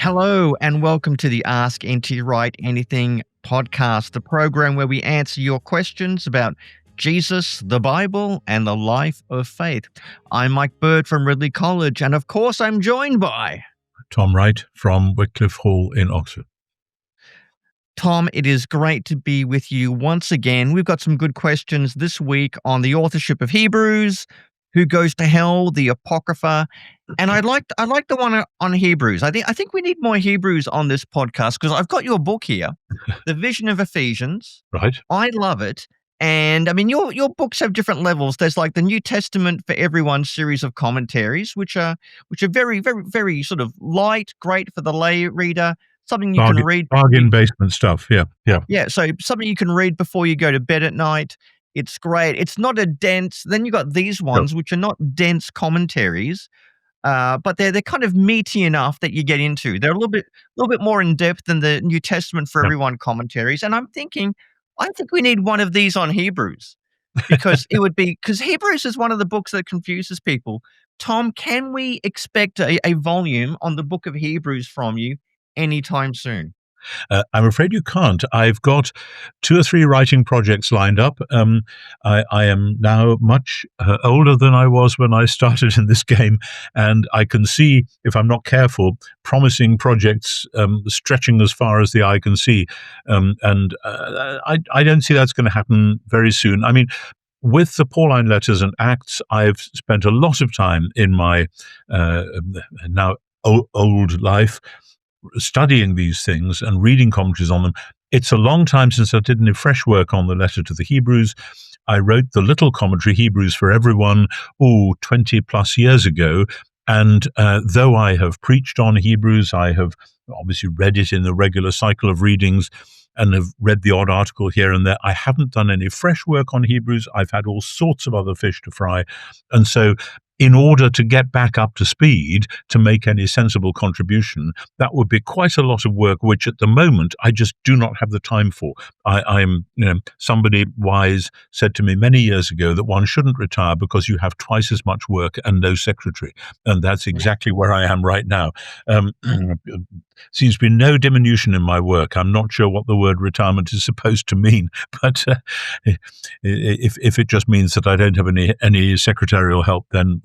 Hello, and welcome to the Ask NT Wright Anything podcast, the program where we answer your questions about Jesus, the Bible, and the life of faith. I'm Mike Bird from Ridley College, and of course, I'm joined by Tom Wright from Wycliffe Hall in Oxford. Tom. It is great to be with you once again. We've got some good questions this week on the authorship of Hebrews, who goes to hell, the Apocrypha, and I like the one on Hebrews. I think we need more Hebrews on this podcast because I've got your book here, The Vision of Ephesians. Right. I love it. And I mean, your books have different levels. There's like the New Testament for Everyone series of commentaries, which are very, very, very sort of light, great for the lay reader, something you can read. Bargain basement stuff. Yeah. Yeah, so something you can read before you go to bed at night. It's great. It's not a dense. Then you got these ones, which are not dense commentaries, but they're kind of meaty enough that you get into. They're a little bit more in depth than the New Testament for Everyone commentaries. And I'm thinking, I think we need one of these on Hebrews because Hebrews is one of the books that confuses people. Tom, can we expect a volume on the book of Hebrews from you anytime soon? I'm afraid you can't. I've got 2 or 3 writing projects lined up. I am now much older than I was when I started in this game, and I can see, if I'm not careful, promising projects stretching as far as the eye can see. I don't see that's going to happen very soon. I mean, with the Pauline letters and Acts, I've spent a lot of time in my now old life studying these things and reading commentaries on them. It's a long time since I did any fresh work on the letter to the Hebrews. I wrote the little commentary, Hebrews for Everyone, 20 plus years ago. And though I have preached on Hebrews, I have obviously read it in the regular cycle of readings and have read the odd article here and there. I haven't done any fresh work on Hebrews. I've had all sorts of other fish to fry. And so in order to get back up to speed, to make any sensible contribution, that would be quite a lot of work, which at the moment I just do not have the time for. Somebody wise said to me many years ago that one shouldn't retire because you have twice as much work and no secretary. And that's exactly where I am right now. Seems to be no diminution in my work. I'm not sure what the word retirement is supposed to mean, but if it just means that I don't have any secretarial help, then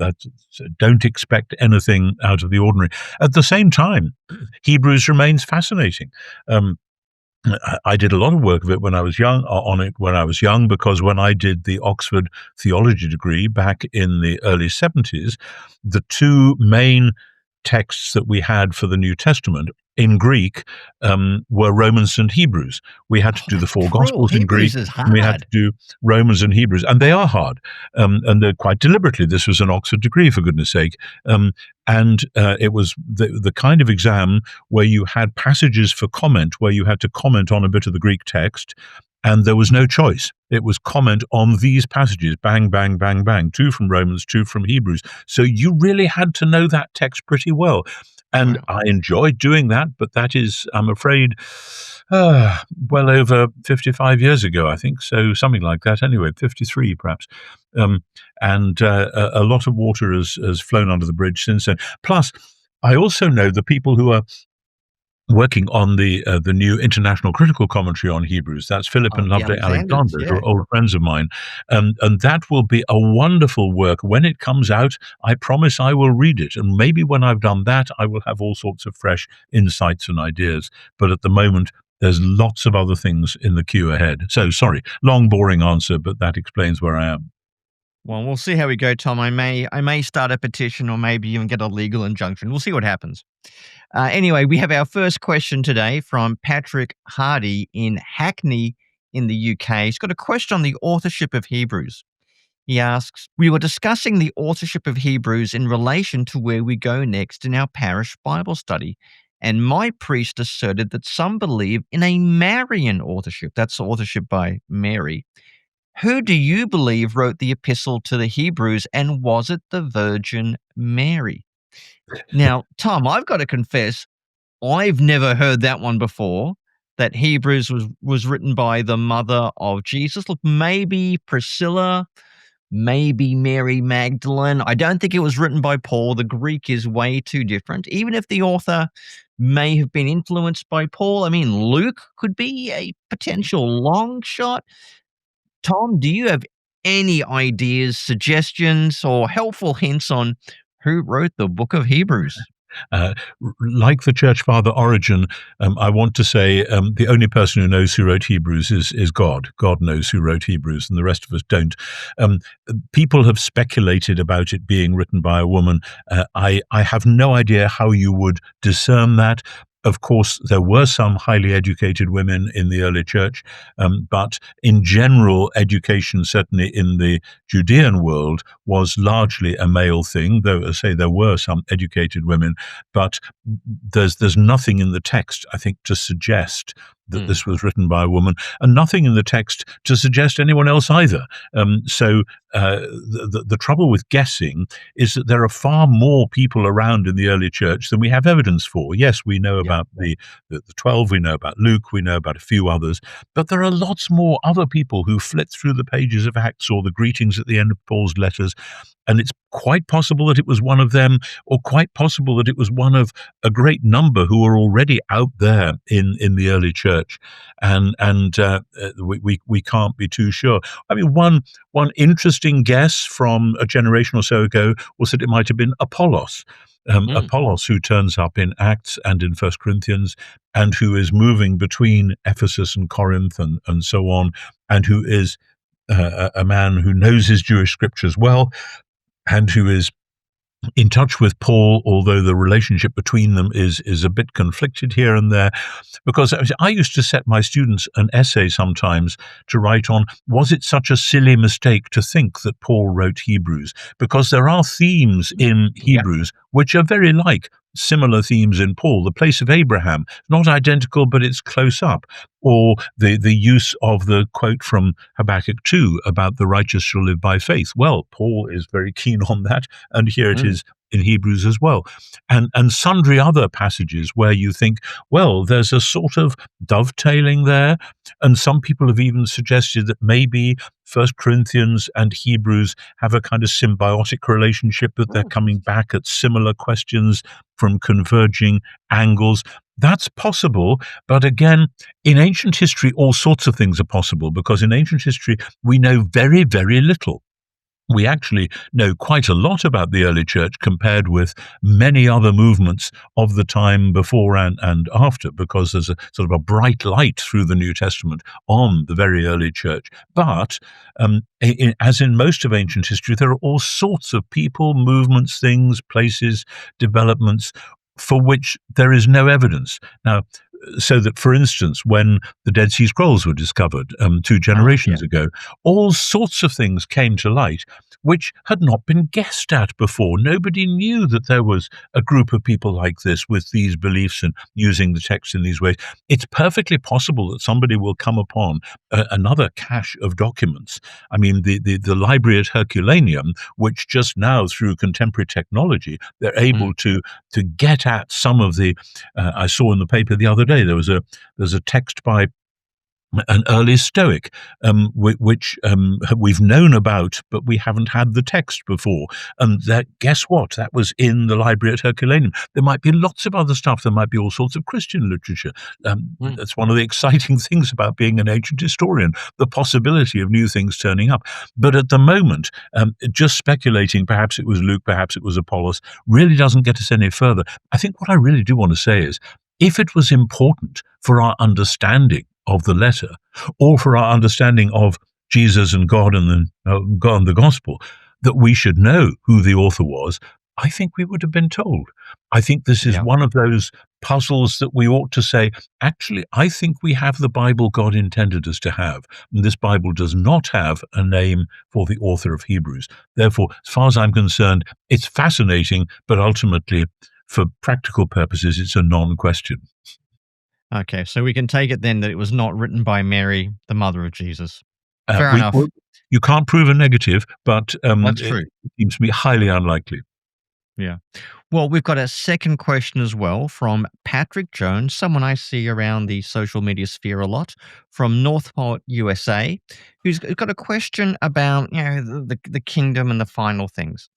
don't expect anything out of the ordinary. At the same time, Hebrews remains fascinating. I did a lot of work of it when I was young, because when I did the Oxford theology degree back in the early 70s, the 2 main texts that we had for the New Testament in Greek were Romans and Hebrews. We had to do the 4 Gospels in Greek, and we had to do Romans and Hebrews, and they are hard, and they're quite deliberately. This was an Oxford degree, for goodness sake, and it was the kind of exam where you had passages for comment, where you had to comment on a bit of the Greek text, and there was no choice. It was comment on these passages, bang, bang, bang, bang, 2 from Romans, 2 from Hebrews. So you really had to know that text pretty well. And I enjoyed doing that, but that is, I'm afraid, well over 55 years ago, I think. So something like that anyway, 53 perhaps. And a lot of water has flown under the bridge since then. Plus, I also know the people who are working on the new international critical commentary on Hebrews. That's Philip and Loveday Alexander, who are old friends of mine. And that will be a wonderful work. When it comes out, I promise I will read it. And maybe when I've done that, I will have all sorts of fresh insights and ideas. But at the moment, there's lots of other things in the queue ahead. So, sorry, long, boring answer, but that explains where I am. Well, we'll see how we go, Tom. I may start a petition or maybe even get a legal injunction. We'll see what happens. Anyway, we have our first question today from Patrick Hardy in Hackney in the UK. He's got a question on the authorship of Hebrews. He asks, we were discussing the authorship of Hebrews in relation to where we go next in our parish Bible study. And my priest asserted that some believe in a Marian authorship. That's authorship by Mary. Who do you believe wrote the epistle to the Hebrews, and was it the Virgin Mary? Now, Tom, I've got to confess, I've never heard that one before, that Hebrews was written by the mother of Jesus. Look, maybe Priscilla, maybe Mary Magdalene. I don't think it was written by Paul. The Greek is way too different. Even if the author may have been influenced by Paul, I mean, Luke could be a potential long shot. Tom, do you have any ideas, suggestions, or helpful hints on who wrote the book of Hebrews? Like the church father Origen, I want to say the only person who knows who wrote Hebrews is God. God knows who wrote Hebrews, and the rest of us don't. Um, People have speculated about it being written by a woman. I have no idea how you would discern that. Of course, there were some highly educated women in the early church, but in general, education, certainly in the Judean world, was largely a male thing, though, as I say, there were some educated women. But there's nothing in the text, I think, to suggest that this was written by a woman, and nothing in the text to suggest anyone else either. The trouble with guessing is that there are far more people around in the early church than we have evidence for. Yes, we know about the 12, we know about Luke, we know about a few others, but there are lots more other people who flit through the pages of Acts or the greetings at the end of Paul's letters, and it's quite possible that it was one of them, or quite possible that it was one of a great number who were already out there in the early church, and we can't be too sure. I mean, one interesting guess from a generation or so ago was that it might have been Apollos. Apollos, who turns up in Acts and in First Corinthians, and who is moving between Ephesus and Corinth and so on, and who is a man who knows his Jewish scriptures well, and who is in touch with Paul, although the relationship between them is a bit conflicted here and there. Because I used to set my students an essay sometimes to write on, was it such a silly mistake to think that Paul wrote Hebrews? Because there are themes in Hebrews which are very like similar themes in Paul. The place of Abraham, not identical, but it's close up. Or the use of the quote from Habakkuk 2 about the righteous shall live by faith. Well, Paul is very keen on that, and here it is in Hebrews as well. And sundry other passages where you think, well, there's a sort of dovetailing there, and some people have even suggested that maybe First Corinthians and Hebrews have a kind of symbiotic relationship, that they're coming back at similar questions from converging angles. That's possible, but again, in ancient history, all sorts of things are possible, because in ancient history, we know very, very little. We actually know quite a lot about the early church compared with many other movements of the time before and after, because there's a sort of a bright light through the New Testament on the very early church. But as in most of ancient history, there are all sorts of people, movements, things, places, developments for which there is no evidence. Now, so that, for instance, when the Dead Sea Scrolls were discovered 2 generations ago, all sorts of things came to light which had not been guessed at before. Nobody knew that there was a group of people like this with these beliefs and using the text in these ways. It's perfectly possible that somebody will come upon another cache of documents. I mean, the library at Herculaneum, which just now, through contemporary technology, they're able to get at some of the, I saw in the paper the other day, there's a text by an early Stoic, which we've known about, but we haven't had the text before. And that, guess what? That was in the library at Herculaneum. There might be lots of other stuff. There might be all sorts of Christian literature. That's one of the exciting things about being an ancient historian, the possibility of new things turning up. But at the moment, just speculating, perhaps it was Luke, perhaps it was Apollos, really doesn't get us any further. I think what I really do want to say is, if it was important for our understanding of the letter, or for our understanding of Jesus and God and the gospel, that we should know who the author was, I think we would have been told. I think this is one of those puzzles that we ought to say, actually, I think we have the Bible God intended us to have. And this Bible does not have a name for the author of Hebrews. Therefore, as far as I'm concerned, it's fascinating, but ultimately, for practical purposes, it's a non-question. Okay, so we can take it then that it was not written by Mary, the mother of Jesus. Fair enough. You can't prove a negative, but That's true. it seems to be highly unlikely. Yeah. Well, we've got a second question as well from Patrick Jones, someone I see around the social media sphere a lot, from Northport, USA, who's got a question about the kingdom and the final things.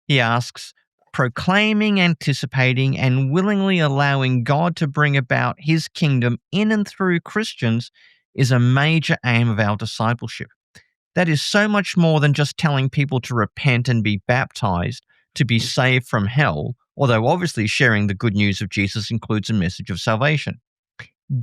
He asks, proclaiming, anticipating, and willingly allowing God to bring about his kingdom in and through Christians is a major aim of our discipleship. That is so much more than just telling people to repent and be baptized to be saved from hell, although obviously sharing the good news of Jesus includes a message of salvation.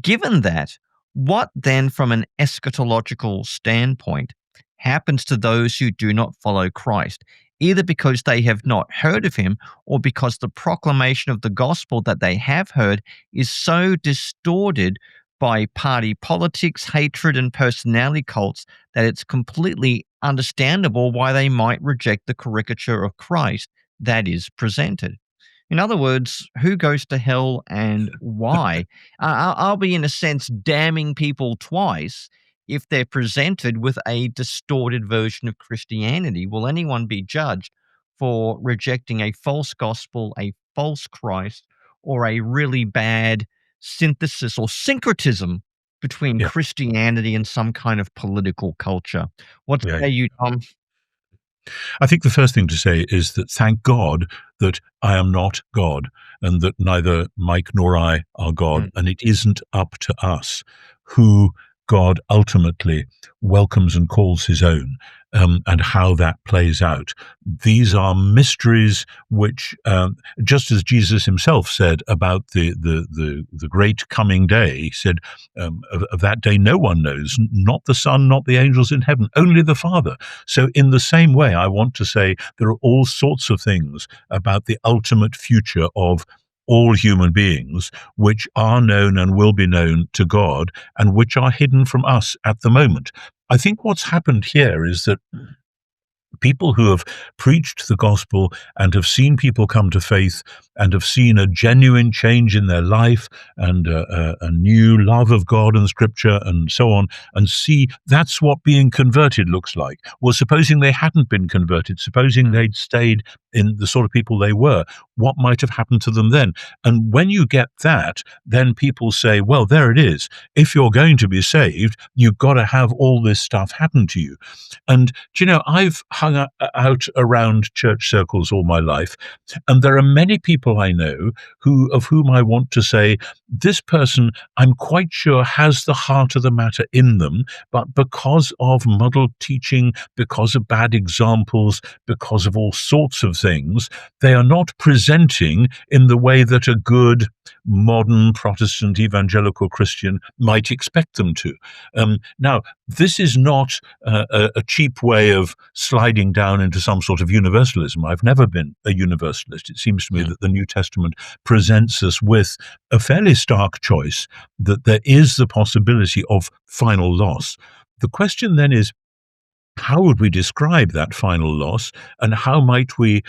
Given that, what then, from an eschatological standpoint, happens to those who do not follow Christ, either because they have not heard of him or because the proclamation of the gospel that they have heard is so distorted by party politics, hatred, and personality cults that it's completely understandable why they might reject the caricature of Christ that is presented? In other words, who goes to hell and why? I'll be, in a sense, damning people twice if they're presented with a distorted version of Christianity. Will anyone be judged for rejecting a false gospel, a false Christ, or a really bad synthesis or syncretism between Yeah, Christianity and some kind of political culture? What yeah. say you, Tom? I think the first thing to say is that thank God that I am not God and that neither Mike nor I are God. Mm, And it isn't up to us who God ultimately welcomes and calls his own, and how that plays out. These are mysteries which, just as Jesus himself said about the great coming day, he said, of that day no one knows, not the Son, not the angels in heaven, only the Father. So in the same way, I want to say there are all sorts of things about the ultimate future of all human beings which are known and will be known to God and which are hidden from us at the moment. I think what's happened here is that people who have preached the gospel and have seen people come to faith and have seen a genuine change in their life and a new love of God and scripture and so on, and see that's what being converted looks like. Well, supposing they hadn't been converted, supposing mm, they'd stayed in the sort of people they were, what might have happened to them then? And when you get that, then people say, well, there it is. If you're going to be saved, you've got to have all this stuff happen to you. And, do you know, I've hung out around church circles all my life, and there are many people I know of whom I want to say, this person, I'm quite sure, has the heart of the matter in them, but because of muddled teaching, because of bad examples, because of all sorts of things, they are not presenting in the way that a good modern Protestant evangelical Christian might expect them to. Now, this is not a cheap way of sliding down into some sort of universalism. I've never been a universalist. It seems to me mm, that the New Testament presents us with a fairly stark choice, that there is the possibility of final loss. The question then is, how would we describe that final loss, and how might we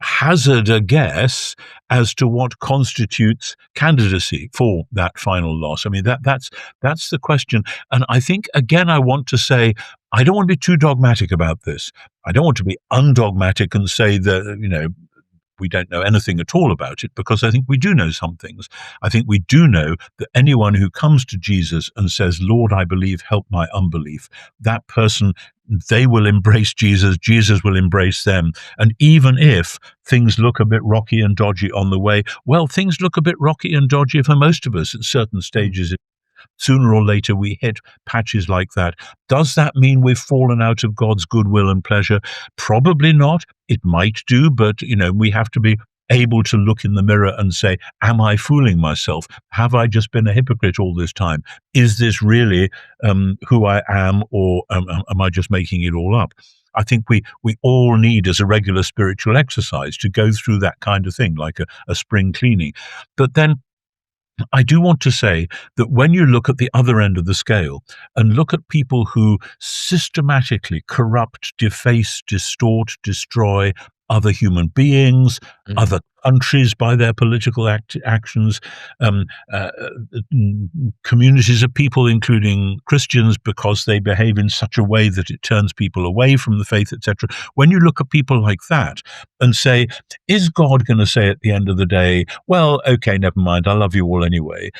hazard a guess as to what constitutes candidacy for that final loss? I mean, that's the question. And I think, again, I want to say, I don't want to be too dogmatic about this. I don't want to be undogmatic and say that, we don't know anything at all about it, because I think we do know some things. I think we do know that anyone who comes to Jesus and says, Lord, I believe, help my unbelief, that person, they will embrace Jesus, Jesus will embrace them. And even if things look a bit rocky and dodgy on the way, well, things look a bit rocky and dodgy for most of us at certain mm. stages. Sooner or later we hit patches like that. Does that mean we've fallen out of God's goodwill and pleasure? Probably not. It might do, but we have to be able to look in the mirror and say, am I fooling myself? Have I just been a hypocrite all this time? Is this really who I am, or am I just making it all up? I think we all need, as a regular spiritual exercise, to go through that kind of thing, like a spring cleaning. But then I do want to say that when you look at the other end of the scale and look at people who systematically corrupt, deface, distort, destroy, other human beings, Mm. other countries by their political actions, um, uh, communities of people, including Christians, because they behave in such a way that it turns people away from the faith, etc. When you look at people like that and say, is God going to say at the end of the day, well, okay, never mind, I love you all anyway,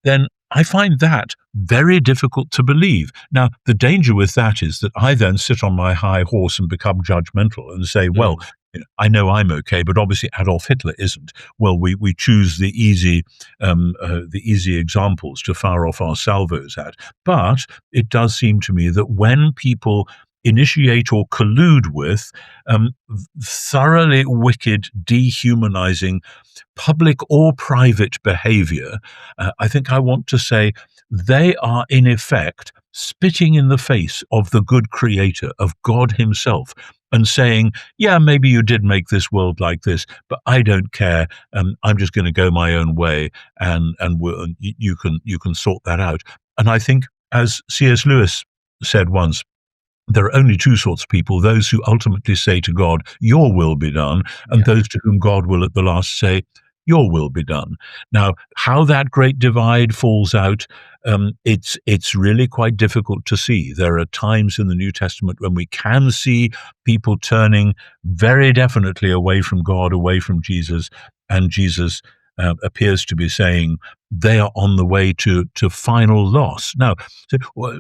then I find that very difficult to believe. Now, the danger with that is that I then sit on my high horse and become judgmental and say, well, Mm. I know I'm okay, but obviously Adolf Hitler isn't. Well, we choose the easy examples to fire off our salvos at. But it does seem to me that when people initiate or collude with thoroughly wicked, dehumanizing public or private behavior, I think I want to say they are in effect spitting in the face of the good creator, of God himself, and saying, yeah, maybe you did make this world like this, but I don't care. I'm just going to go my own way, and you can sort that out. And I think, as C.S. Lewis said once, there are only two sorts of people: those who ultimately say to God, your will be done, and Yeah. those to whom God will at the last say, your will be done. Now, how that great divide falls out, it's really quite difficult to see. There are times in the New Testament when we can see people turning very definitely away from God, away from Jesus, and Jesus appears to be saying they are on the way to final loss. Now,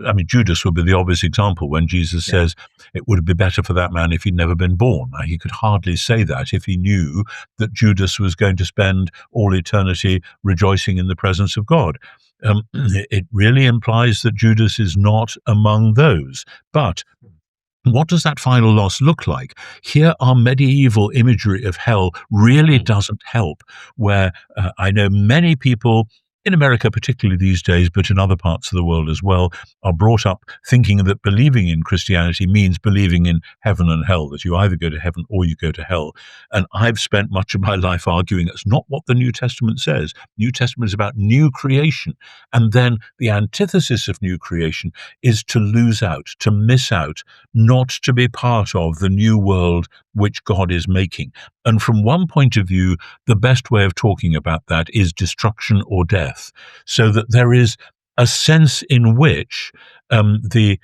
I mean, Judas would be the obvious example when Jesus Yeah. says it would be better for that man if he'd never been born. Now, he could hardly say that if he knew that Judas was going to spend all eternity rejoicing in the presence of God. It really implies that Judas is not among those. But what does that final loss look like? Here, our medieval imagery of hell really Mm. doesn't help, where I know many people in America, particularly these days, but in other parts of the world as well, are brought up thinking that believing in Christianity means believing in heaven and hell, that you either go to heaven or you go to hell. And I've spent much of my life arguing that's not what the New Testament says. New Testament is about new creation. And then the antithesis of new creation is to lose out, to miss out, not to be part of the new world which God is making. And from one point of view, the best way of talking about that is destruction or death, so that there is a sense in which the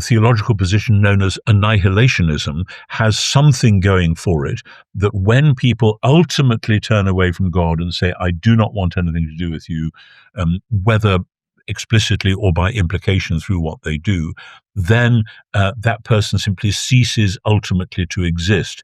theological position known as annihilationism has something going for it, that when people ultimately turn away from God and say, I do not want anything to do with you, whether explicitly or by implication through what they do, then that person simply ceases ultimately to exist.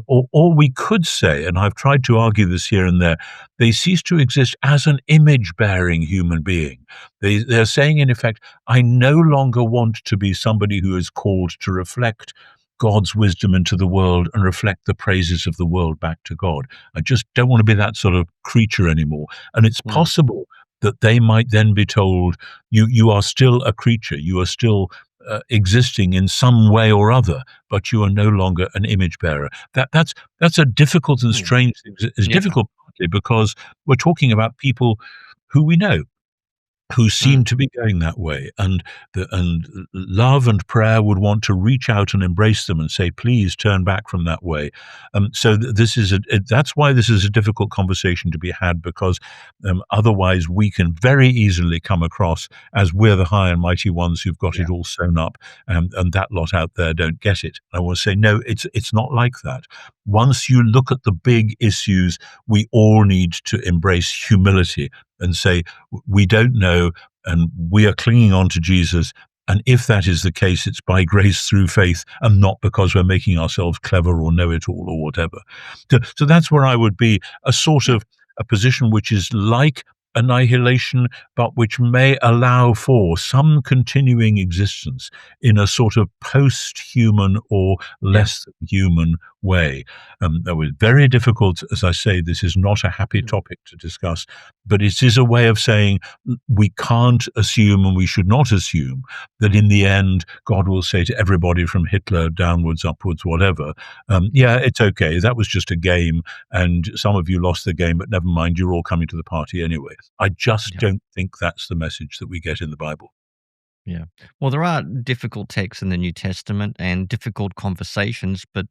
Or we could say, and I've tried to argue this here and there, they cease to exist as an image-bearing human being. They're saying, in effect, I no longer want to be somebody who is called to reflect God's wisdom into the world and reflect the praises of the world back to God. I just don't want to be that sort of creature anymore. And it's Mm. possible that they might then be told, you are still a creature, you are still existing in some way or other, but you are no longer an image bearer. That's a difficult and Mm. strange thing. It's Yeah. difficult partly because we're talking about people who we know, who Mm. seem to be going that way, and love and prayer would want to reach out and embrace them and say, please turn back from that way. So this is that's why this is a difficult conversation to be had, because otherwise we can very easily come across as we're the high and mighty ones who've got Yeah. it all sewn up, and that lot out there don't get it. I want to say, no, it's not like that. Once you look at the big issues, we all need to embrace humility and say, we don't know, and we are clinging on to Jesus. And if that is the case, it's by grace through faith and not because we're making ourselves clever or know it all or whatever. So that's where I would be, a sort Yeah. of a position which is like annihilation, but which may allow for some continuing existence in a sort of post-human or Yeah. less than human way. That was very difficult. As I say, this is not a happy Mm. topic to discuss, but it is a way of saying we can't assume, and we should not assume, that in the end God will say to everybody from Hitler downwards, upwards, whatever, yeah, it's okay, that was just a game, and some of you lost the game, but never mind, you're all coming to the party anyway. I just Yeah. don't think that's the message that we get in the Bible. Yeah. Well, there are difficult texts in the New Testament and difficult conversations, but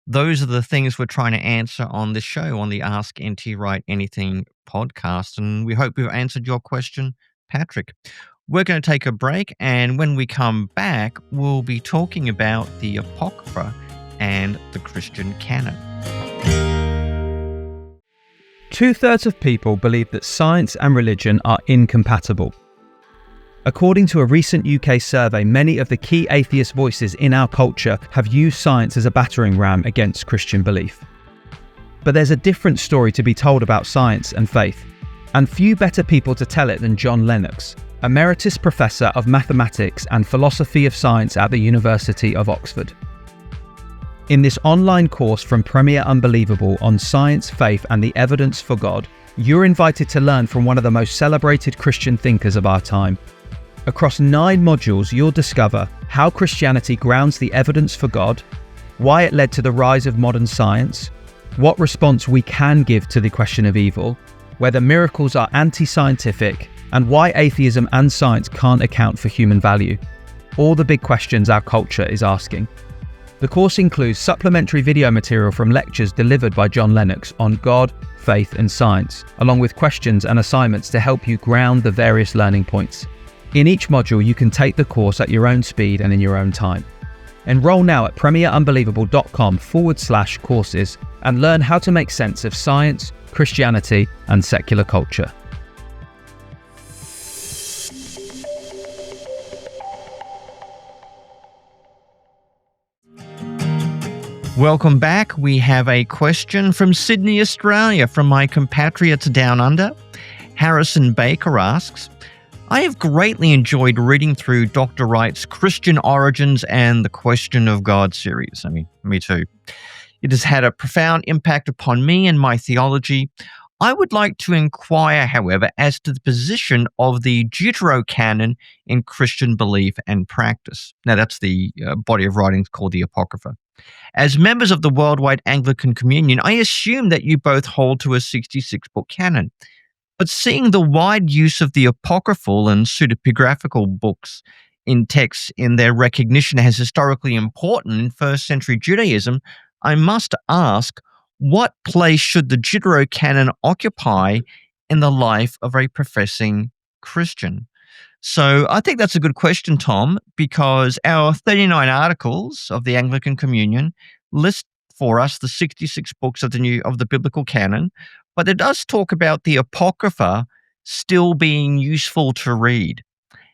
those are the things we're trying to answer on this show, on the Ask NT Wright Anything podcast. And we hope we've answered your question, Patrick. We're going to take a break, and when we come back, we'll be talking about the Apocrypha and the Christian canon. 2/3 of people believe that science and religion are incompatible. According to a recent UK survey, many of the key atheist voices in our culture have used science as a battering ram against Christian belief. But there's a different story to be told about science and faith, and few better people to tell it than John Lennox, Emeritus Professor of Mathematics and Philosophy of Science at the University of Oxford. In this online course from Premier Unbelievable on science, faith and the evidence for God, you're invited to learn from one of the most celebrated Christian thinkers of our time. Across 9 modules, you'll discover how Christianity grounds the evidence for God, why it led to the rise of modern science, what response we can give to the question of evil, whether miracles are anti-scientific, and why atheism and science can't account for human value. All the big questions our culture is asking. The course includes supplementary video material from lectures delivered by John Lennox on God, faith and science, along with questions and assignments to help you ground the various learning points. In each module, you can take the course at your own speed and in your own time. Enroll now at premierunbelievable.com/courses and learn how to make sense of science, Christianity, and secular culture. Welcome back. We have a question from Sydney, Australia, from my compatriots down under. Harrison Baker asks, I have greatly enjoyed reading through Dr. Wright's Christian Origins and the Question of God series. I mean, me too. It has had a profound impact upon me and my theology. I would like to inquire, however, as to the position of the Deuterocanon in Christian belief and practice. Now, that's the body of writings called the Apocrypha. As members of the Worldwide Anglican Communion, I assume that you both hold to a 66-book canon. But seeing the wide use of the apocryphal and pseudepigraphical books in texts in their recognition as historically important in first century Judaism, I must ask, what place should the Deuterocanon occupy in the life of a professing Christian? So I think that's a good question, Tom, because our 39 articles of the Anglican Communion list for us the 66 books of the biblical canon, but it does talk about the Apocrypha still being useful to read.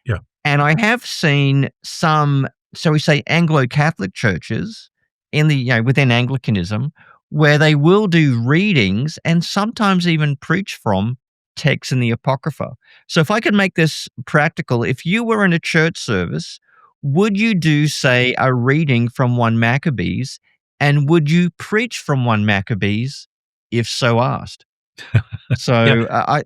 Yeah. And I have seen some, so we say Anglo-Catholic churches in the, within Anglicanism, where they will do readings and sometimes even preach from texts in the Apocrypha. So if I could make this practical, if you were in a church service, would you do, say, a reading from 1 Maccabees, and would you preach from 1 Maccabees if so asked? So Yeah.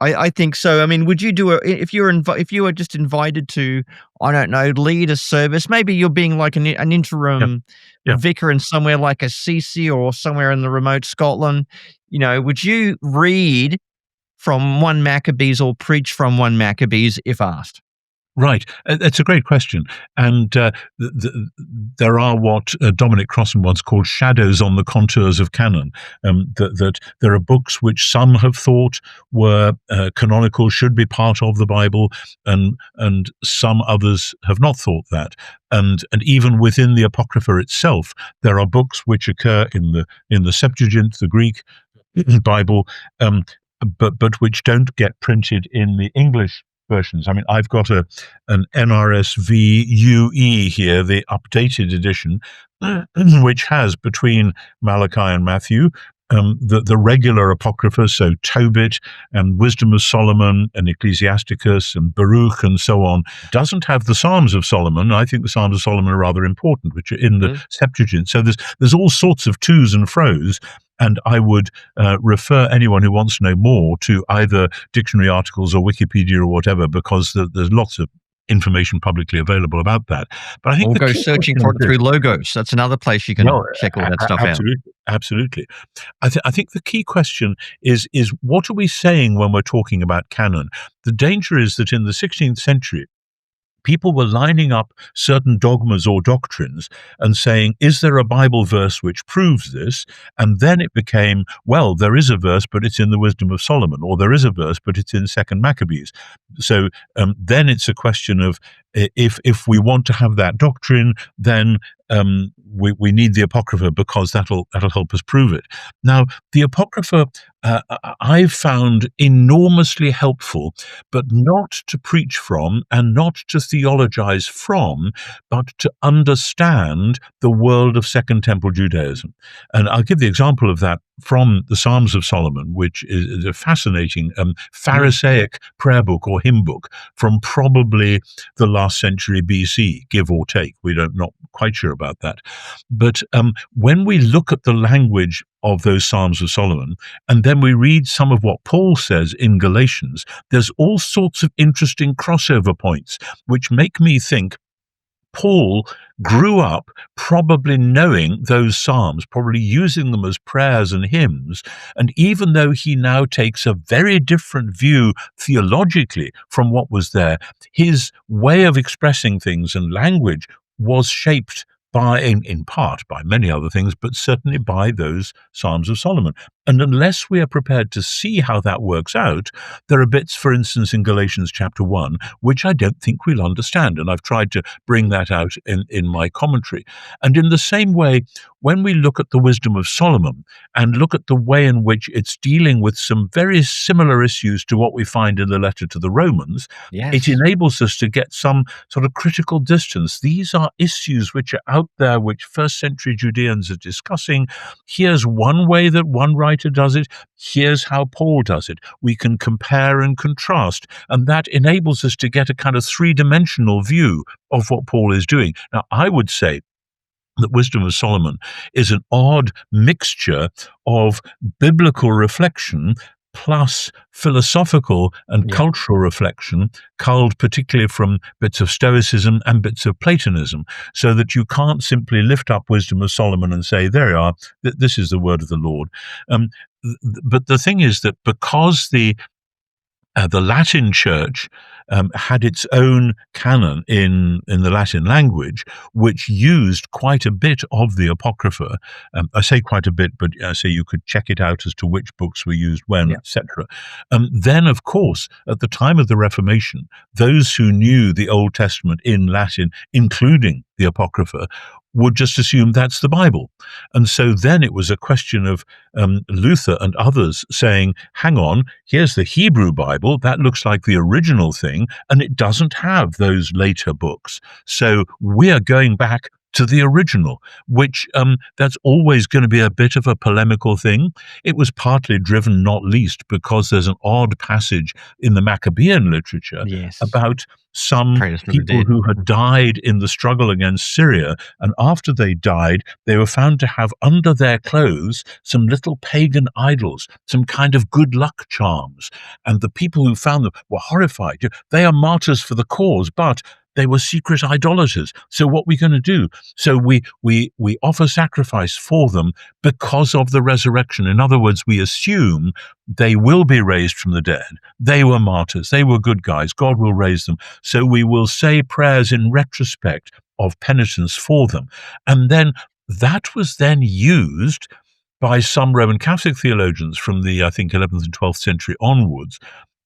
I think so. I mean, would you do if you were just invited to, I don't know, lead a service? Maybe you're being like an interim vicar in somewhere like Assisi or somewhere in the remote Scotland. Would you read from 1 Maccabees or preach from 1 Maccabees if asked? Right. That's a great question. And there are what Dominic Crossan once called shadows on the contours of canon, that there are books which some have thought were canonical, should be part of the Bible, and some others have not thought that. And even within the Apocrypha itself, there are books which occur in the Septuagint, the Greek Bible, but which don't get printed in the English versions. I mean, I've got an NRSV UE here, the updated edition, which has between Malachi and Matthew the regular Apocrypha, so Tobit and Wisdom of Solomon and Ecclesiasticus and Baruch and so on. Doesn't have the Psalms of Solomon. I think the Psalms of Solomon are rather important, which are in the Septuagint. So there's all sorts of to's and fro's. And I would refer anyone who wants to know more to either dictionary articles or Wikipedia or whatever, because there's lots of information publicly available about that. But I think go searching for it through Logos. That's another place you can check all that stuff out. Absolutely. I think the key question is what are we saying when we're talking about canon? The danger is that in the 16th century, people were lining up certain dogmas or doctrines and saying, is there a Bible verse which proves this? And then it became, well, there is a verse, but it's in the Wisdom of Solomon, or there is a verse, but it's in Second Maccabees. So then it's a question of, if we want to have that doctrine, then we need the Apocrypha, because that'll help us prove it. Now, the Apocrypha I've found enormously helpful, but not to preach from and not to theologize from, but to understand the world of Second Temple Judaism. And I'll give the example of that from the Psalms of Solomon, which is a fascinating Pharisaic prayer book or hymn book from probably the last century BC, give or take. We're not quite sure about that. But when we look at the language of those Psalms of Solomon, and then we read some of what Paul says in Galatians, there's all sorts of interesting crossover points, which make me think Paul grew up probably knowing those Psalms, probably using them as prayers and hymns, and even though he now takes a very different view theologically from what was there, his way of expressing things and language was shaped by, in part, by many other things, but certainly by those Psalms of Solomon. And unless we are prepared to see how that works out, there are bits, for instance, in Galatians chapter 1, which I don't think we'll understand. And I've tried to bring that out in my commentary. And in the same way, when we look at the Wisdom of Solomon and look at the way in which it's dealing with some very similar issues to what we find in the letter to the Romans, it enables us to get some sort of critical distance. These are issues which are out there, which first century Judeans are discussing. Here's one way that one writer does it. Here's how Paul does it. We can compare and contrast, and that enables us to get a kind of three-dimensional view of what Paul is doing. Now, I would say that Wisdom of Solomon is an odd mixture of biblical reflection plus philosophical and cultural reflection, culled particularly from bits of Stoicism and bits of Platonism, so that you can't simply lift up Wisdom of Solomon and say, there you are, this is the word of the Lord. But the thing is that because the Latin Church had its own canon in the Latin language, which used quite a bit of the Apocrypha. I say quite a bit, but I say you could check it out as to which books were used when, etc. Then, of course, at the time of the Reformation, those who knew the Old Testament in Latin, including the Apocrypha, would just assume that's the Bible. And so then it was a question of Luther and others saying, hang on, here's the Hebrew Bible, that looks like the original thing, and it doesn't have those later books. So we are going back to the original, which that's always going to be a bit of a polemical thing. It was partly driven, not least, because there's an odd passage in the Maccabean literature about some people who had died in the struggle against Syria, and after they died, they were found to have under their clothes some little pagan idols, some kind of good luck charms, and the people who found them were horrified. They are martyrs for the cause, but they were secret idolaters. So what are we going to do? So we offer sacrifice for them because of the resurrection. In other words, we assume they will be raised from the dead. They were martyrs. They were good guys. God will raise them. So we will say prayers in retrospect of penitence for them. And then that was then used by some Roman Catholic theologians from the, I think, 11th and 12th century onwards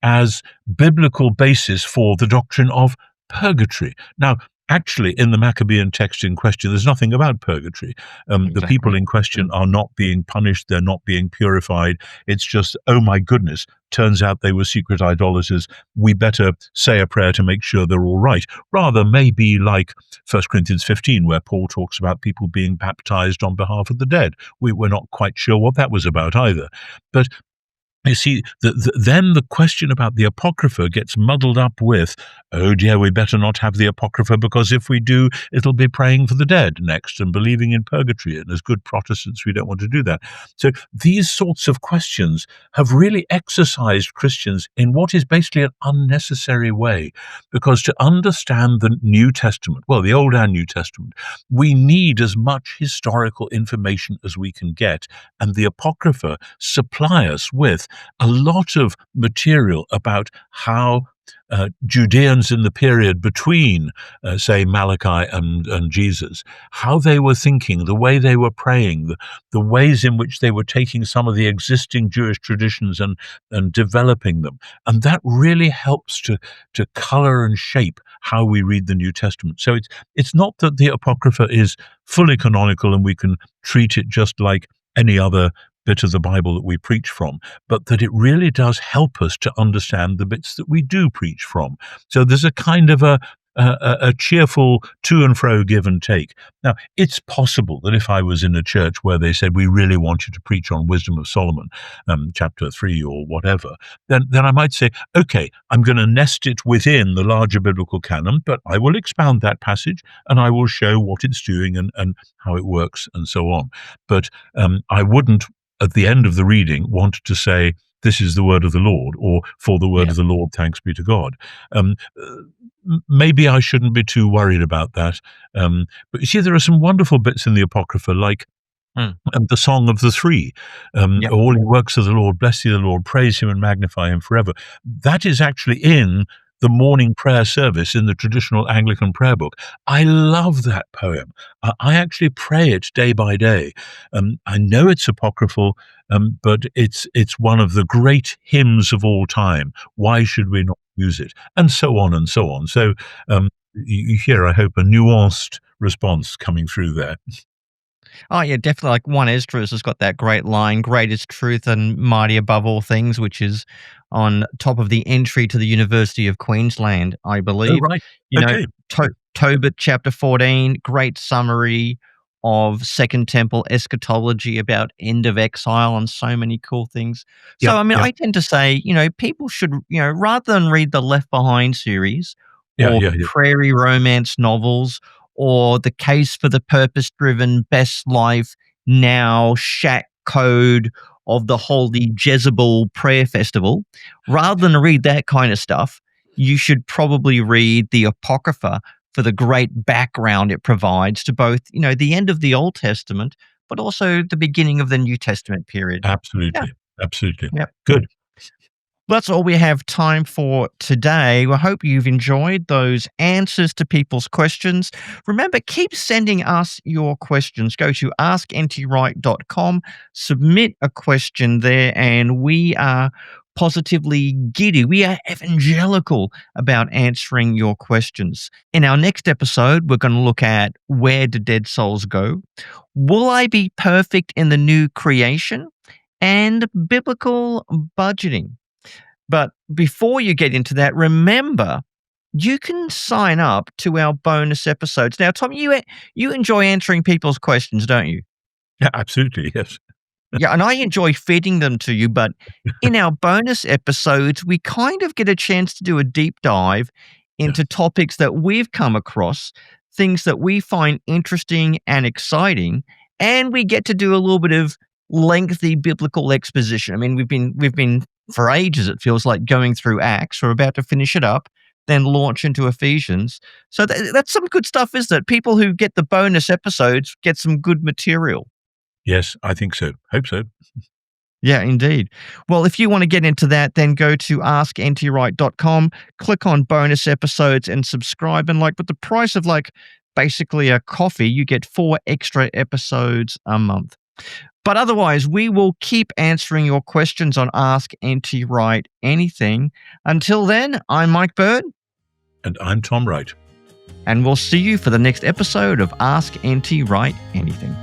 as biblical basis for the doctrine of purgatory. Now, actually, in the Maccabean text in question, there's nothing about purgatory. The people in question are not being punished. They're not being purified. It's just, oh my goodness, turns out they were secret idolaters. We better say a prayer to make sure they're all right. Rather, maybe like 1 Corinthians 15, where Paul talks about people being baptized on behalf of the dead. We're not quite sure what that was about either. But you see, then the question about the Apocrypha gets muddled up with, oh dear, we better not have the Apocrypha, because if we do, it'll be praying for the dead next and believing in purgatory. And as good Protestants, we don't want to do that. So these sorts of questions have really exercised Christians in what is basically an unnecessary way, because to understand the New Testament, well, the Old and New Testament, we need as much historical information as we can get. And the Apocrypha supply us with a lot of material about how Judeans in the period between, say, Malachi and Jesus, how they were thinking, the way they were praying, the ways in which they were taking some of the existing Jewish traditions and developing them. And that really helps to color and shape how we read the New Testament. So it's not that the Apocrypha is fully canonical and we can treat it just like any other bit of the Bible that we preach from, but that it really does help us to understand the bits that we do preach from. So there's a kind of a cheerful to and fro give and take. Now, it's possible that if I was in a church where they said, we really want you to preach on Wisdom of Solomon, chapter 3 or whatever, then I might say, okay, I'm going to nest it within the larger biblical canon, but I will expound that passage and I will show what it's doing and how it works and so on. But I wouldn't, at the end of the reading, want to say, this is the word of the Lord, or for the word of the Lord, thanks be to God. Maybe I shouldn't be too worried about that. But you see, there are some wonderful bits in the Apocrypha, like the Song of the Three. All ye works of the Lord, bless ye the Lord, praise him and magnify him forever. That is actually in the morning prayer service in the traditional Anglican prayer book. I love that poem. I actually pray it day by day. I know it's apocryphal, but it's one of the great hymns of all time. Why should we not use it? And so on and so on. So you hear, I hope, a nuanced response coming through there. Oh, yeah, definitely. Like 1 Esdras has got that great line, great is truth and mighty above all things, which is on top of the entry to the University of Queensland, I believe. Oh, right. You know, Tobit chapter 14, great summary of Second Temple eschatology about end of exile and so many cool things. So, I tend to say, people should, rather than read the Left Behind series or prairie romance novels, or the Case for the Purpose-Driven Best Life Now Shack Code of the Holy Jezebel Prayer Festival, rather than read that kind of stuff, you should probably read the Apocrypha for the great background it provides to both, the end of the Old Testament, but also the beginning of the New Testament period. Absolutely. Absolutely. Yep. Good. That's all we have time for today. We hope you've enjoyed those answers to people's questions. Remember, keep sending us your questions. Go to askntwright.com, submit a question there, and we are positively giddy. We are evangelical about answering your questions. In our next episode, we're going to look at where do dead souls go? Will I be perfect in the new creation? And biblical budgeting. But before you get into that, remember, you can sign up to our bonus episodes. Now, Tom, you enjoy answering people's questions, don't you? Yeah, absolutely, yes. Yeah, and I enjoy feeding them to you, but in our bonus episodes, we kind of get a chance to do a deep dive into topics that we've come across, things that we find interesting and exciting, and we get to do a little bit of lengthy biblical exposition. I mean, we've been for ages, it feels like, going through Acts. We're about to finish it up, then launch into Ephesians. So that's some good stuff, isn't it? People who get the bonus episodes get some good material. Yes, I think so. Hope so. Yeah, indeed. Well, if you want to get into that, then go to askntwright.com, click on bonus episodes and subscribe. And with the price of basically a coffee, you get 4 extra episodes a month. But otherwise, we will keep answering your questions on Ask NT Wright Anything. Until then, I'm Mike Bird. And I'm Tom Wright. And we'll see you for the next episode of Ask NT Wright Anything.